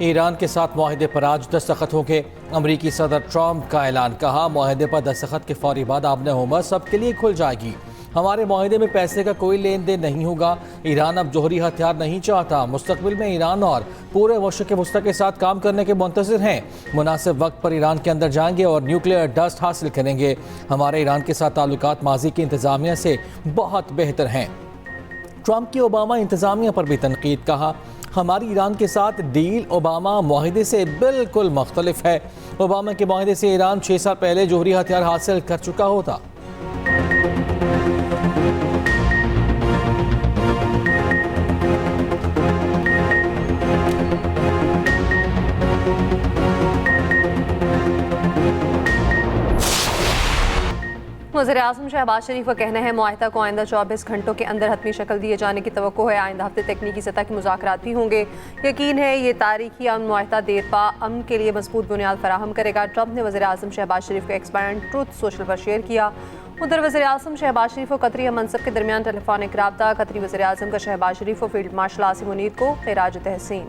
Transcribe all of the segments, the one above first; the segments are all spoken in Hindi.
ईरान के साथ माहिदे पर आज दस्तखत होंगे। अमरीकी सदर ट्रंप का ऐलान, कहा माहिदे पर दस्तखत के फौरी बाद आमने उमर सबके लिए खुल जाएगी। हमारे माहिदे में पैसे का कोई लेन देन नहीं होगा। ईरान अब जोहरी हथियार नहीं चाहता। मुस्तकबिल में ईरान और पूरे मशरिक़ वस्ता के साथ काम करने के मुंतज़िर हैं। मुनासिब वक्त पर ईरान के अंदर जाएंगे और न्यूक्लियर डस्ट हासिल करेंगे। हमारे ईरान के साथ ताल्लुकात माजी की इंतज़ामिया से बहुत बेहतर हैं। ट्रंप की ओबामा इंतज़ामिया पर भी तनकीद, कहा हमारी ईरान के साथ डील ओबामा माहिदे से बिल्कुल मुख्तलिफ है। ओबामा के माहिदे से ईरान 6 साल पहले जोहरी हथियार हासिल कर चुका होता। वज़ीर-ए-आज़म शहबाज शरीफ का कहना है मुआहिदा को आइंदा 24 घंटों के अंदर हतमी शक्ल दिए जाने की तवक्को है। आइंदा हफ्ते तकनीकी सतह के मुज़ाकरात भी होंगे। यकीन है ये तारीखी अमन मुआहिदा देर पा अमन के लिए मजबूत बुनियाद फराहम करेगा। ट्रंप ने वज़ीर-ए-आज़म शहबाज शरीफ का एक्सपैंड ट्रूथ सोशल पर शेयर किया। उधर वज़ीर-ए-आज़म शहबाज शरीफ और कतरी मनसब के दरमियान टेलीफोनिक राब्ता। कतरी वज़ीर-ए-आज़म का शहबाज शरीफ और फील्ड मार्शल आसिम मुनीर को खिराज तहसीन।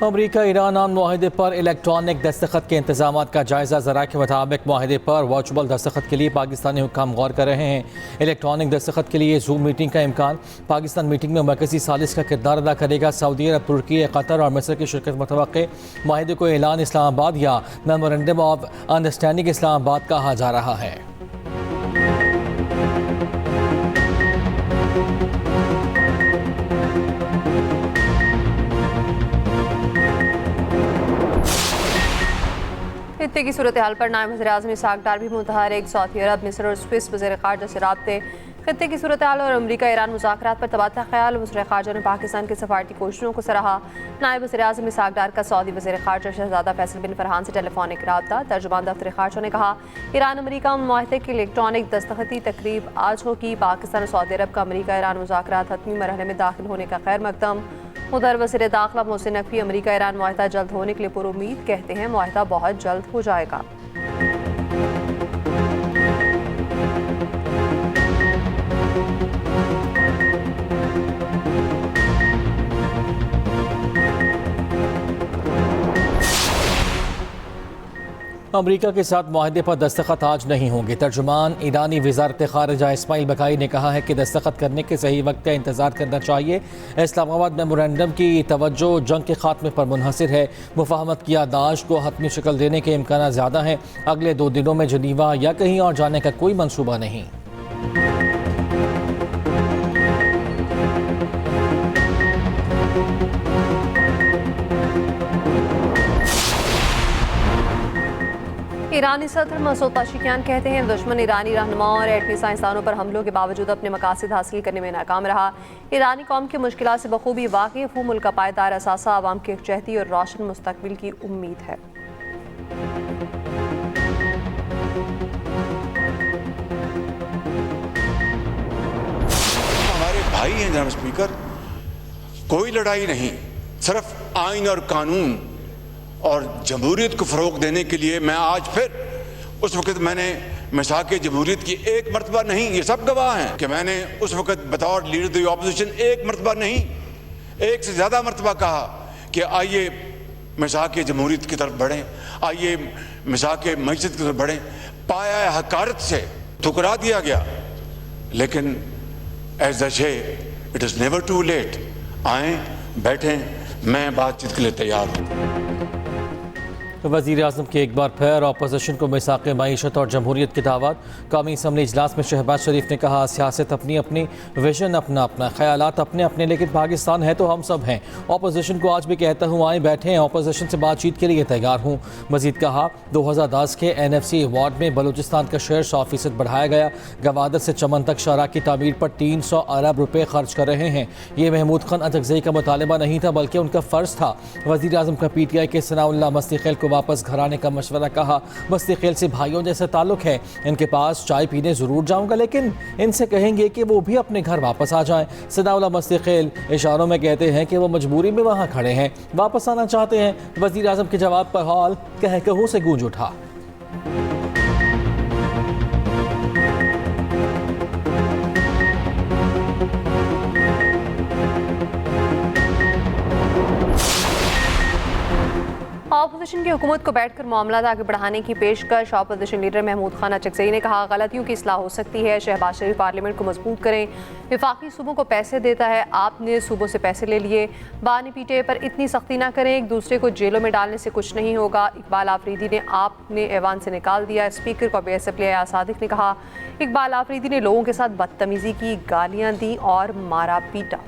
अमरीका ईरान अमन माहिदे पर इलेक्ट्रॉनिक दस्तखत के इंतजाम का जायजा। ज़रा के मुताबिक माहिदे पर वर्चुअल दस्तखत के लिए पाकिस्तानी हुक्काम गौर कर रहे हैं। इलेक्ट्रॉनिक दस्तखत के लिए जूम मीटिंग का इम्कान। पाकिस्तान मीटिंग में मरकजी सालिस का किरदार अदा करेगा। सऊदी अरब, तुर्की, कतर और मिस्र की शिरकत मुतवक्के। माहिदे को ऐलान इस्लामाबाद या मेमोरेंडम ऑफ अंडरस्टैंडिंग इस्लामाबाद कहा जा रहा है। खित्ते की सूरत हाल पर नायब वज़ीर-ए-आज़म इसहाक़ डार भी मुतहरिक। सऊदी अरब, मिस्र और स्विस वज़ीर ख़ारजा से राब्ते। खित्ते की सूरत हाल और अमरीका ईरान मुज़ाकरात पर तबादला ख्याल। वज़ीर ख़ारजा ने पाकिस्तान की सफारती कोशिशों को सराहा। नायब वज़ीर-ए-आज़म इसहाक़ डार का सऊदी वज़ीर ख़ारजा शहज़ादा फैसल बिन फरहान से टेलीफोनिक राब्ता। तर्जुमान दफ्तर ख़ारजा ने कहा ईरान अमरीका मुआहिदे की इलेक्ट्रॉनिक दस्तखती तकरीब आज होगी। पाकिस्तान और सऊदी अरब का अमरीका ईरान मुज़ाकरात हतमी मरहले में दाखिल होने का खैर मकदम। उधर वज़ीर दाखिला मोहसिन नकवी अमरीका ईरान मुआहिदा जल्द होने के लिए पुरुम्मीद, कहते हैं मुआहिदा बहुत जल्द हो जाएगा। अमरीका के साथ माहिदे पर दस्तखत आज नहीं होंगे। तर्जुमान ईरानी वज़ारत ख़ारिजा इस्माइल बकाई ने कहा है कि दस्तखत करने के सही वक्त का इंतज़ार करना चाहिए। इस्लामाबाद मेमोरेंडम की तवज्जो जंग के खात्मे पर मुनहसिर है। मुफाहमत की याददाश्त को हतमी शक्ल देने के इम्कान ज़्यादा हैं। अगले 2 दिनों में जनीवा या कहीं और जाने का कोई मनसूबा नहीं। ईरानी सदर मसूद पेज़ेश्कियान कहते हैं दुश्मन ईरानी रहनुमाओं और एटमी साइंसदानों पर हमलों के बावजूद अपने मकासद हासिल करने में नाकाम रहा। ईरानी कौम की मुश्किलात से बखूबी वाकिफ हूँ। मुल्क का पायदार असासा आवाम की यकजहती और रोशन मुस्तकबिल की उम्मीद है। हमारे भाई हैं जनाब स्पीकर, कोई लड़ाई नहीं, सिर्फ आइन और कानून और जमहूरियत को फ़रोग देने के लिए मैं आज फिर उस वक़्त मैंने मिसाक़ जमहूरियत की एक मरतबा नहीं, ये सब गवाह हैं कि मैंने उस वक़्त बतौर लीडर द ऑपोजिशन एक मरतबा नहीं, एक से ज़्यादा मरतबा कहा कि आइए मिसाक़ जमहूरियत की तरफ बढ़ें, आइए मिसाक़ मईशत की तरफ बढ़ें। पाया हकारत से ठुकरा दिया गया, लेकिन as they say it is never too late. आएँ, बैठें, मैं बातचीत के लिए तैयार हूँ। वज़ीर आज़म की एक बार फिर अपोजिशन को मिसाक़ मईशत और जमहूरियत की दावत। कौमी असम्बली इजलास में शहबाज शरीफ ने कहा सियासत अपनी अपनी, विजन अपना अपना, ख़यालात अपने अपने, लेकिन पाकिस्तान है तो हम सब हैं। अपोजिशन को आज भी कहता हूँ आए बैठें, अपोजिशन से बातचीत के लिए तैयार हूँ। मज़ीद कहा 2010 के NFC अवार्ड में बलूचिस्तान का शेयर 100% बढ़ाया गया। गवादर से चमन तक शाहरा की तामीर पर 300 अरब रुपये खर्च कर रहे हैं। ये महमूद खान अतकज़ई का मुतालबा नहीं था बल्कि उनका फ़र्ज़ था। वज़ीर आज़म का PTI के सनाउल्लाह मस्तीखेल को वापस घर आने का मशवरा कहा। मस्तीखेल से भाइयों जैसे ताल्लुक है, इनके पास चाय पीने ज़रूर जाऊँगा, लेकिन इनसे कहेंगे कि वो भी अपने घर वापस आ जाएँ। सनाउल्लाह मस्तीखेल इशारों में कहते हैं कि वो मजबूरी में वहाँ खड़े हैं, वापस आना चाहते हैं। वज़ीर आज़म के जवाब पर हॉल कहकहों से गूंज उठा। ऑपोजिशन की हुकूमत को बैठकर मामला आगे बढ़ाने की पेशकश। ऑपोजिशन लीडर महमूद खान अचकज़ई ने कहा, गलतियों की इस्लाह हो सकती है। शहबाज शरीफ पार्लियामेंट को मजबूत करें। वफाकी सूबों को पैसे देता है, आपने सूबों से पैसे ले लिए। बानी पीटे पर इतनी सख्ती ना करें, एक दूसरे को जेलों में डालने से कुछ नहीं होगा। इकबाल आफरीदी ने आपने ऐवान से निकाल दिया। स्पीकर को BSF लिया सादिक ने कहा, इकबाल आफरीदी ने लोगों के साथ बदतमीजी की, गालियाँ दी और मारा पीटा।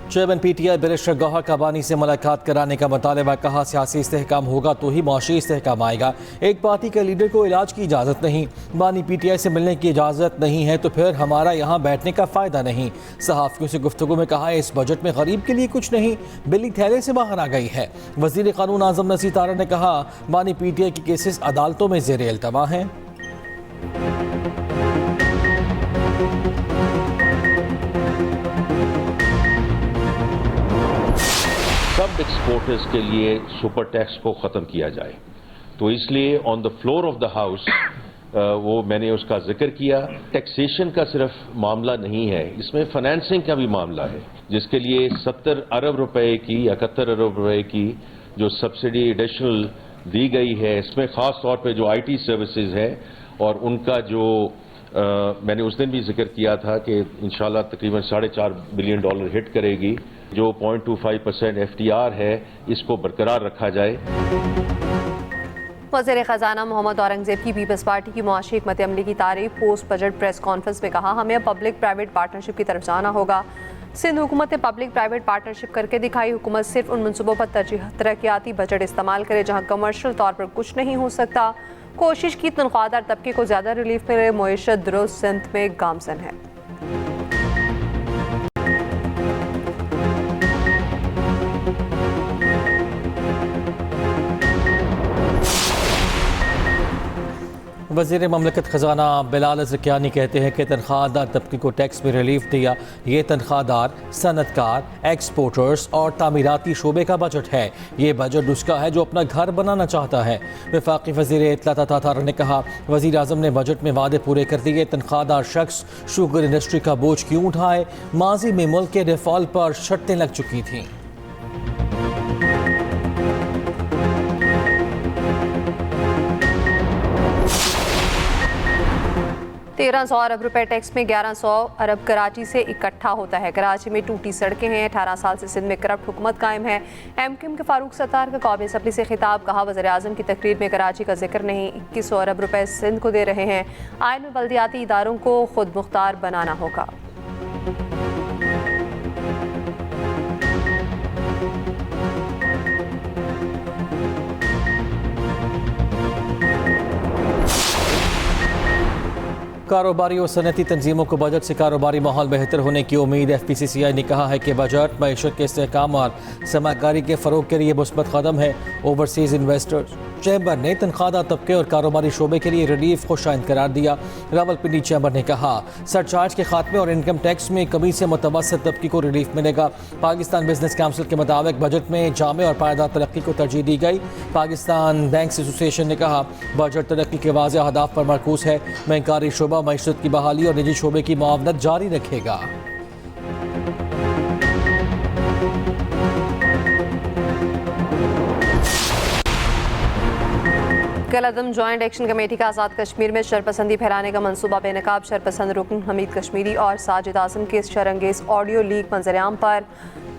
चेयरमैन PTI बैरिस्टर गौहर काबानी से मुलाकात कराने का मुतालबा। कहा, सियासी इस्तेहकाम होगा तो ही मुआशी इस्तेहकाम आएगा। एक पार्टी के लीडर को इलाज की इजाज़त नहीं, बानी PTI से मिलने की इजाज़त नहीं है तो फिर हमारा यहाँ बैठने का फ़ायदा नहीं। सहाफ़ियों से गुफ्तगू में कहा, इस बजट में गरीब के लिए कुछ नहीं, बिल्ली थैले से बाहर आ गई है। वज़ीर क़ानून आज़म नसीर तारा ने कहा, बानी PTI के केसेस अदालतों में ज़ेर इल्तवा हैं। सब एक्सपोर्टर्स के लिए सुपर टैक्स को ख़त्म किया जाए, तो इसलिए on the floor of the house वो मैंने उसका जिक्र किया। टैक्सेशन का सिर्फ मामला नहीं है, इसमें फाइनेंसिंग का भी मामला है, जिसके लिए 70 अरब रुपए की 71 अरब रुपए की जो सब्सिडी एडिशनल दी गई है। इसमें ख़ास तौर पे जो IT सर्विसेज है और उनका जो मैंने उस दिन भी जिक्र किया था कि इंशाल्लाह तकरीबन $4.5 बिलियन हिट करेगी। जो 0.25% FTR है, इसको बरकरार रखा जाए। वज़ीर ख़जाना मोहम्मद औरंगज़ेब की पीपल्स पार्टी की मुआशी हिकमत अमली की तारीफ। पोस्ट बजट प्रेस कॉन्फ्रेंस में कहा, हमें अब पब्लिक प्राइवेट पार्टनरशिप की तरफ जाना होगा। सिंध हुकूमत ने पब्लिक प्राइवेट पार्टनरशिप करके दिखाई। हुकूमत सिर्फ उन मनसूबों पर तरक्याती बजट इस्तेमाल करे जहाँ कमर्शियल तौर पर कुछ नहीं हो सकता। कोशिश की तनख्वाहदार तबके को ज़्यादा रिलीफ मिले। मुईशत दुरुस्त सिंध में गामजन है। वज़ीर ममलकत ख़जाना बिलाल ज़कियानी कहते हैं कि तनख्वाहदार तबके को टैक्स में रिलीफ दिया। ये तनख्वाहदार, सनतकार, एक्सपोर्टर्स और तामीराती शोबे का बजट है। ये बजट उसका है जो अपना घर बनाना चाहता है। वफाकी वज़ीर इत्तलात तारा ने कहा, वज़ीर आज़म ने बजट में वादे पूरे कर दिए। तनख्वाहदार शख्स शुगर इंडस्ट्री का बोझ क्यों उठाए? माजी में मुल्क के डिफ़ॉल्ट पर शर्तें लग चुकी थीं। 1300 अरब रुपए टैक्स में 1100 अरब कराची से इकट्ठा होता है। कराची में टूटी सड़कें हैं। 18 साल से सिंध में करप्ट हुकूमत कायम है। MQM के फारूक सत्तार का कौमी असम्बली से खिताब। कहा, वज़ीर आज़म की तकरीर में कराची का जिक्र नहीं। 2100 अरब रुपए सिंध को दे रहे हैं। आइन में बल्दियाती इदारों को खुद मुख्तार बनाना होगा। कारोबारी और सनती तंजीमों को बजट से कारोबारी माहौल बेहतर होने की उम्मीद। FPCCI ने कहा है कि बजट मईशत के इस्तेहकाम और सरमाकारी के फ़रोग के लिए मुस्बत कदम है। ओवरसीज़ इन्वेस्टर्स चैम्बर ने तनख्वाहदार तबके और कारोबारी शोबे के लिए रिलीफ को शायद करार दिया। रावलपिंडी चैम्बर ने कहा, सरचार्ज के खात्मे और इनकम टैक्स में कमी से मुतवस्सित तबके को रिलीफ मिलेगा। पाकिस्तान बिजनेस काउंसिल के मुताबिक बजट में जामे और पायदार तरक्की को तरजीह दी गई। पाकिस्तान बैंक्स एसोसिएशन ने कहा, बजट तरक्की के वाज़ेह अहदाफ पर मरकूज है। बैंकारी शोबा मईशत की बहाली और निजी शोबे की मुआवनत जारी रखेगा। कलअदम जॉइंट एक्शन कमेटी का आज़ाद कश्मीर में शरपसंदी फैलाने का मंसूबा बेनकाब। शरपसंद रुकन हमीद कश्मीरी और साजिद आज़म के शरंगेज ऑडियो लीक मंजरेआम पर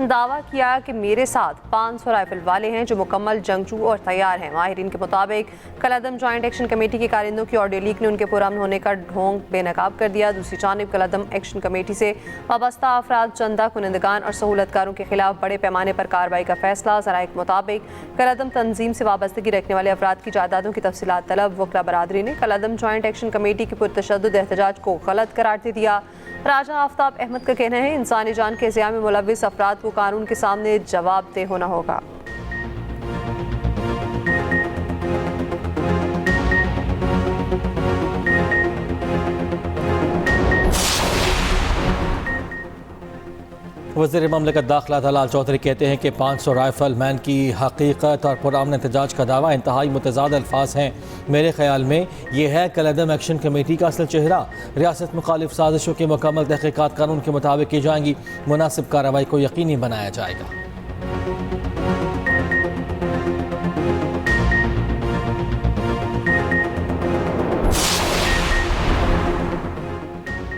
दावा किया कि मेरे साथ 500 राइफल वाले हैं जो मुकम्मल जंगजू और तैयार हैं। माहिरीन के मुताबिक कलअदम जॉइंट एक्शन कमेटी के कारिंदों की ऑडियो लीक ने उनके पुरअमन होने का ढोंग बेनकाब कर दिया। दूसरी जानिब कलअदम एक्शन कमेटी से वाबस्ता अफराद, चंदा कुनंदगान और सहूलतकारों के खिलाफ बड़े पैमाने पर कार्रवाई का फैसला। ज़राए के मुताबिक कलअदम तंजीम से वाबस्तगी रखने वाले अफराद की जायदादों की तफसीलात तलब वकला बरादरी ने कल अदम जॉइंट एक्शन कमेटी की पुरतशद्दुद एहतजाज को गलत करार दे दिया। राजा आफ्ताब अहमद का कहना है इंसानी जान के ज़िया में मुलव्विस अफराद को कानून के सामने जवाबदेह होना होगा। वज़ीर ममलकत दाखिला दलाल चौधरी कहते हैं कि 500 राइफल मैन की हकीकत और पुरअमन एहतजाज का दावा इंतहाई मुतज़ाद अल्फाज हैं। मेरे ख्याल में ये है कल अदम एक्शन कमेटी का असल चेहरा। रियासत मुखालिफ साजिशों की मुकम्मल तहक़ीक़ात कानून के मुताबिक की जाएंगी। मुनासिब कार्रवाई को यकीनी बनाया जाएगा।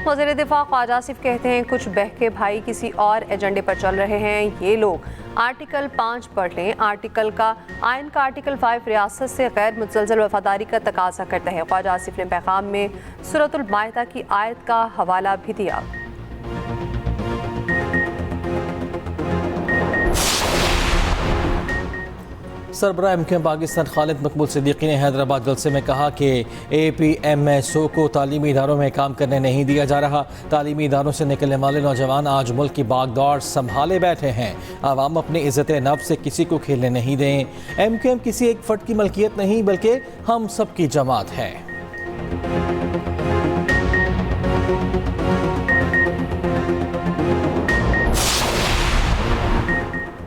वज़ीर दिफा ख्वाजा आसिफ कहते हैं कुछ बहके भाई किसी और एजेंडे पर चल रहे हैं। ये लोग आर्टिकल 5 पढ़ लें। आइन का आर्टिकल 5 रियासत से गैर मुतज़लज़ल वफादारी का तकाजा करता है। ख्वाजा आसिफ ने पैगाम में सूरतुल माइदा की आयत का हवाला भी दिया। सरबराह एमक्यूएम पाकिस्तान खालिद मकबूल सिद्दीकी ने हैदराबाद जलसे में कहा कि APMSO को तालीमी इदारों में काम करने नहीं दिया जा रहा। तालीमी इदारों से निकलने वाले नौजवान आज मुल्क की बागडोर संभाले बैठे हैं। आवाम अपनी इज़्ज़त नफ्स से किसी को खेलने नहीं दें। MQM किसी एक फ़र्द की मलकियत नहीं बल्कि हम सब की जमात है।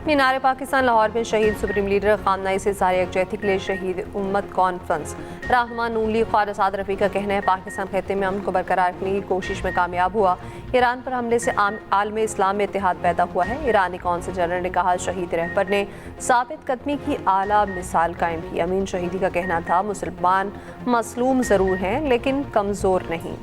मीनार पाकिस्तान लाहौर में शहीद सुप्रीम लीडर खामनाई से सारे यकजहती के लिए शहीद उम्मत कॉन्फ्रेंस। रहनुमा नून लीग ख्वाजा साद रफ़ी का कहना है पाकिस्तान खित्ते में अमन को बरकरार रखने की कोशिश में कामयाब हुआ। ईरान पर हमले से आलम इस्लाम में इत्तेहाद पैदा हुआ है। ईरानी कौंसिल जनरल ने कहा शहीद रहबर ने साबित कदमी की आला मिसाल कायम की। अमीन शहीदी का कहना था मुसलमान मसलूम ज़रूर हैं लेकिन कमज़ोर नहीं।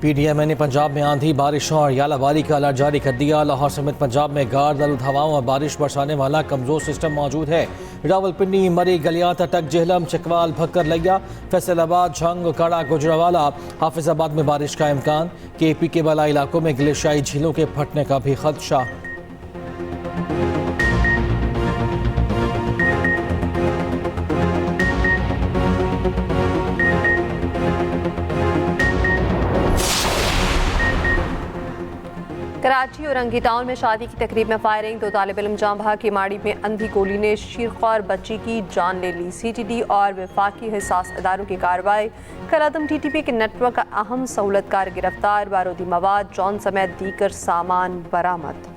PDMA ने पंजाब में आंधी बारिशों और यालाबारी का अलर्ट जारी कर दिया। लाहौर समेत पंजाब में गार्ड आलूद हवाओं और बारिश बरसाने वाला कमजोर सिस्टम मौजूद है। रावलपिंडी, मरी, गलियात, अटक, जेहलम, चकवाल, भक्कर, लिया, फैसलाबाद, झंग, कड़ा, गुजरावाला, हाफिजाबाद में बारिश का इम्कान। KP के बला इलाकों में ग्लेशियाई झीलों के फटने का भी खदशा। कराची और रंगी टाउन में शादी की तकरीब में फायरिंग। 2 तालिब इल्म जाँ बहा की माड़ी में अंधी गोली ने शीरख्वार बच्ची की जान ले ली। CTD और वफाकी हिसास इदारों की कार्रवाई। करादम TTP के नेटवर्क का अहम सहूलतकार गिरफ्तार। बारूदी मवाद, जॉन समेत दीगर सामान बरामद।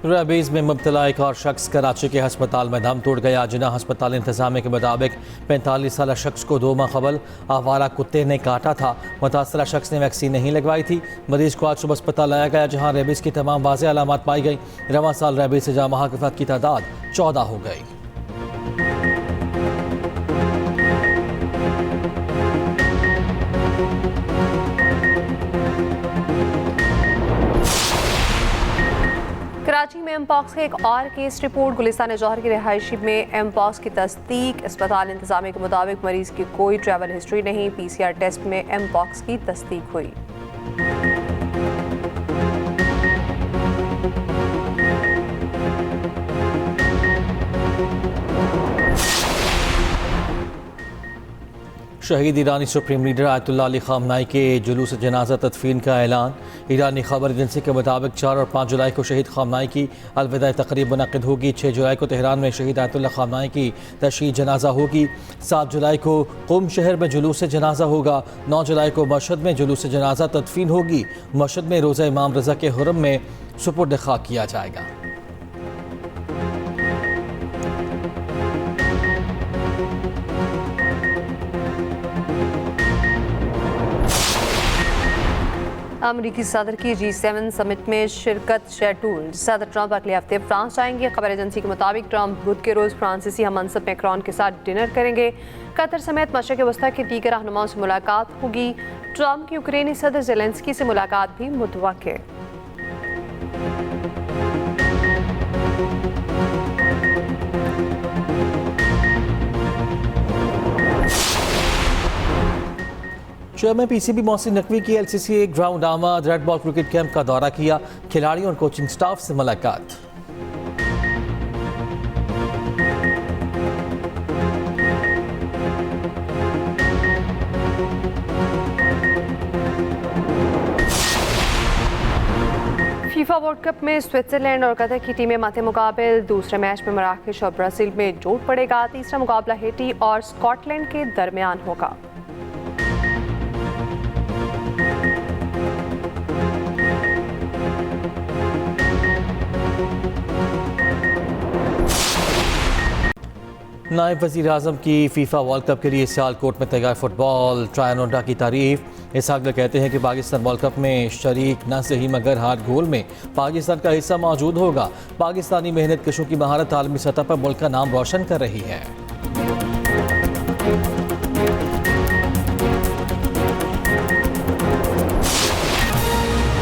रेबीज में मुब्तला एक और शख्स कराची के हस्पताल में दम तोड़ गया। जिना हस्पताल इंतजामिया के मुताबिक 45 साल शख्स को 2 माह कबल आवारा कुत्ते ने काटा था। मुतासरा शख्स ने वैक्सीन नहीं लगवाई थी। मरीज को आज सुबह अस्पताल लाया गया जहाँ रेबीज की तमाम वाज़ेह अलामात पाई गई। रवां साल रेबीज से जाँ महाकफात की तादाद 14 हो गई। कराची में एमपॉक्स का एक और केस रिपोर्ट। गुलिस्तान जौहर की रिहायशी में एमपॉक्स की तस्दीक। अस्पताल इंतजामिया के मुताबिक मरीज की कोई ट्रैवल हिस्ट्री नहीं। PCR टेस्ट में एमपॉक्स की तस्दीक हुई। शहीद ईरानी supreme leader Ayatollah Ali Khamenei के जुलूस जनाजा तदफीन का ऐलान। ईरानी खबर एजेंसी के मुताबिक 4 और 5 जुलाई को शहीद खामनाई की अलविदाई तकरीब मुनक़िद होगी। 6 जुलाई को तेहरान में शहीद आयतुल्लाह खामनाई की तशहीद जनाजा होगी। 7 जुलाई को क़ुम शहर में जुलूस जनाजा होगा। 9 जुलाई को मशहद में जुलूस जनाजा तदफीन होगी। मशहद में रोज़ा इमाम रज़ा के हुरम में सुपुर्द खाक किया जाएगा। अमरीकी सदर की G7 समिट में शिरकत शेड्यूल। सदर ट्रंप अगले हफ्ते फ्रांस जाएंगे। खबर एजेंसी के मुताबिक ट्रंप बुध के रोज़ फ्रांसीसी हममंसब मैक्रोन के साथ डिनर करेंगे। कतर समेत मशरिक़ वस्ता के दीगर रहनुमाओं से मुलाकात होगी। ट्रंप की यूक्रेनी सदर ज़ेलेंस्की से मुलाकात भी मुतवक्किल। चेयरमैन पीसीबी मोहसिन नकवी की एलसीसी ग्राउंड आमद, रेड बॉल क्रिकेट कैंप का दौरा किया, खिलाड़ियों और कोचिंग स्टाफ से मुलाकात। फीफा वर्ल्ड कप में स्विट्जरलैंड और कतर की टीमें माथे मुकाबिल। दूसरे मैच में मराकश और ब्राजील में जोट पड़ेगा। तीसरा मुकाबला हेटी और स्कॉटलैंड के दरमियान होगा। नायब वज़ीर आज़म की फीफा वर्ल्ड कप के लिए सियालकोट में तैयार फुटबॉल ट्रायनोडा की तारीफ। इसहाक कहते हैं कि पाकिस्तान वर्ल्ड कप में शरीक न सही मगर हार गोल में पाकिस्तान का हिस्सा मौजूद होगा। पाकिस्तानी मेहनत कशों की महारत आलमी सतह पर मुल्क का नाम रोशन कर रही है।